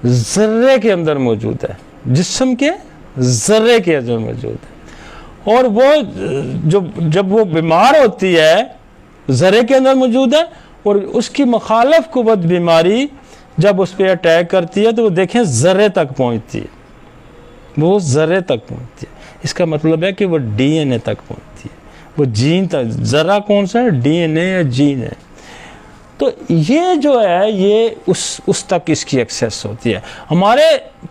ज़र्रे के अंदर मौजूद है, जिस्म के ज़र्रे के अंदर मौजूद है। और वो जब वो बीमार होती है ज़र्रे के अंदर मौजूद है, और उसकी मुखालिफ कुव्वत बीमारी जब उस पर अटैक करती है तो वो देखें ज़र्रे तक पहुंचती है, वो ज़र्रे तक पहुंचती है। इसका मतलब है कि वो DNA तक पहुंचती है, वो जीन तक। ज़र्रा कौन सा है? DNA या जीन है। तो ये जो है ये उस तक इसकी एक्सेस होती है। हमारे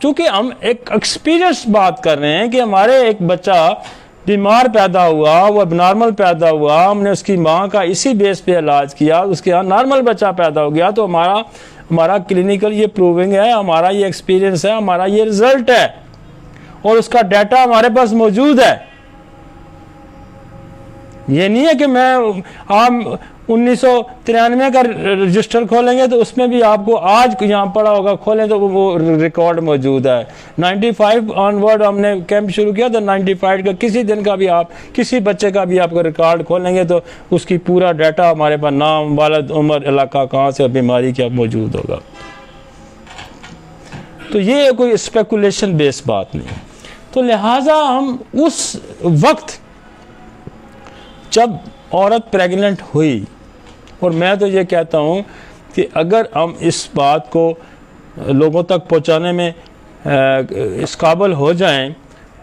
चूँकि हम एक एक्सपीरियंस बात कर रहे हैं कि हमारे एक बच्चा बीमार पैदा हुआ, वो नॉर्मल पैदा हुआ, हमने उसकी माँ का इसी बेस पे इलाज किया, उसके यहाँ नॉर्मल बच्चा पैदा हो गया, तो हमारा क्लिनिकल ये प्रूविंग है, हमारा ये एक्सपीरियंस है, हमारा ये रिजल्ट है, और उसका डाटा हमारे पास मौजूद है। ये नहीं है कि आप 1993 का रजिस्टर खोलेंगे तो उसमें भी आपको आज यहाँ पड़ा होगा, खोलें तो वो रिकॉर्ड मौजूद है। 95 ऑनवर्ड हमने कैंप शुरू किया तो 95 का किसी दिन का भी आप किसी बच्चे का भी आपको रिकॉर्ड खोलेंगे तो उसकी पूरा डाटा हमारे पास, नाम, वालिद, उम्र, इलाका कहाँ से और बीमारी क्या मौजूद होगा। तो ये कोई स्पेकुलेशन बेस बात नहीं। तो लिहाजा हम उस वक्त जब औरत प्रेग्नेंट हुई, और मैं तो ये कहता हूँ कि अगर हम इस बात को लोगों तक पहुँचाने में इस काबिल हो जाएं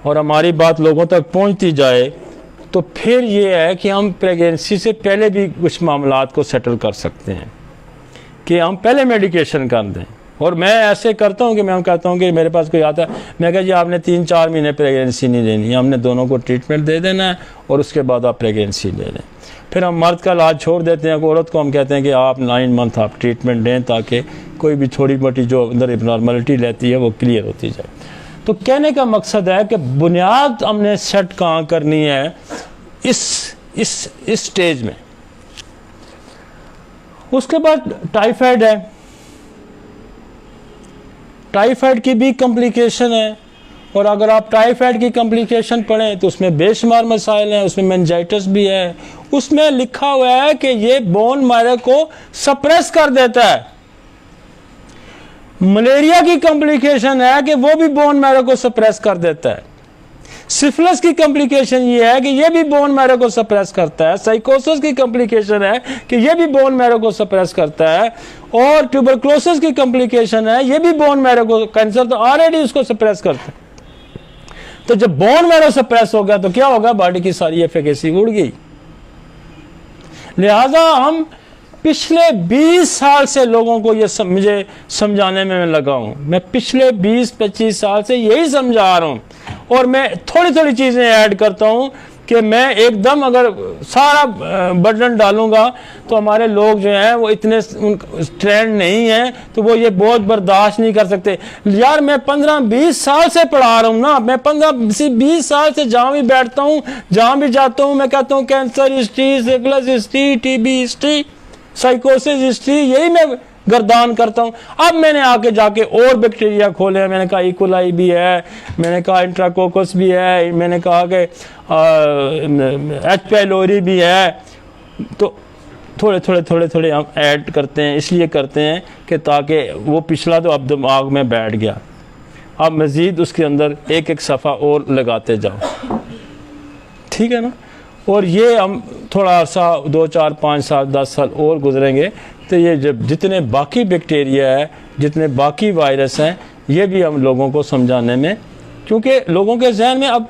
और हमारी बात लोगों तक पहुँचती जाए, तो फिर ये है कि हम प्रेगनेंसी से पहले भी कुछ मामलात को सेटल कर सकते हैं, कि हम पहले मेडिकेशन कर दें। और मैं ऐसे करता हूँ कि मैं कहता हूँ कि मेरे पास कोई आता है, मैं कहा जी आपने 3-4 महीने प्रेगनेंसी नहीं लेनी है, हमने दोनों को ट्रीटमेंट दे देना है और उसके बाद आप प्रेगनेंसी ले लें। फिर हम मर्द का इलाज छोड़ देते हैं, औरत को हम कहते हैं कि आप 9 मंथ आप ट्रीटमेंट दें ताकि कोई भी थोड़ी मोटी जो अंदर इबनॉर्मलिटी रहती है वो क्लियर होती जाए। तो कहने का मकसद है कि बुनियाद हमने सेट कहाँ करनी है, इस स्टेज में। उसके बाद टाइफाइड है, टाइफाइड की भी कॉम्प्लिकेशन है, और अगर आप टाइफाइड की कॉम्प्लिकेशन पढ़ें तो उसमें बेशुमार मसाइल हैं, उसमें मेनिंजाइटिस भी है। उसमें लिखा हुआ है कि ये बोन मैरो को सप्रेस कर देता है। मलेरिया की कॉम्प्लिकेशन है कि वो भी बोन मैरो को सप्रेस कर देता है। सिफिलिस की कॉम्प्लिकेशन ये है कि ये भी बोन मैरो को सप्रेस करता है। साइकोसिस की कॉम्प्लिकेशन है कि ये भी बोन मैरो को सप्रेस करता है। और ट्यूबरक्लोसिस की कॉम्प्लिकेशन है, ये भी बोन मैरो को, कैंसर तो ऑलरेडी उसको सप्रेस करता है। तो जब बोन मैरो सप्रेस हो गया तो क्या होगा, बॉडी की सारी एफिकेसी उड़ गई। लिहाजा हम पिछले 20 साल से लोगों को ये मुझे समझाने में लगा हूं। मैं पिछले 20-25 साल से यही समझा रहा हूं, और मैं थोड़ी थोड़ी चीज़ें ऐड करता हूं कि मैं एकदम अगर सारा बर्डन डालूंगा तो हमारे लोग जो हैं वो इतने ट्रेंड नहीं हैं, तो वो ये बहुत बर्दाश्त नहीं कर सकते। यार मैं 15-20 साल से पढ़ा रहा हूँ ना, मैं 15-20 साल से जहाँ भी बैठता हूँ, जहाँ भी जाता हूँ, मैं कहता हूँ cancer history, syphilis history, TB history, साइकोसिस हिस्ट्री, यही मैं गर्दान करता हूं। अब मैंने आके जाके और बैक्टीरिया खोले हैं, मैंने कहा इकोलाई भी है, मैंने कहा इंट्राकोकस भी है, मैंने कहा कि एच पाइलोरी भी है। तो थोड़े हम ऐड करते हैं, इसलिए करते हैं कि ताकि वो पिछला तो अब दिमाग में बैठ गया, अब मज़ीद उसके अंदर एक एक सफ़ा और लगाते जाओ, ठीक है ना। और ये हम थोड़ा अर्सा 2-4-5 साल 10 साल और गुजरेंगे तो ये जब जितने बाकी बैक्टीरिया है, जितने बाकी वायरस हैं, ये भी हम लोगों को समझाने में, क्योंकि लोगों के जहन में अब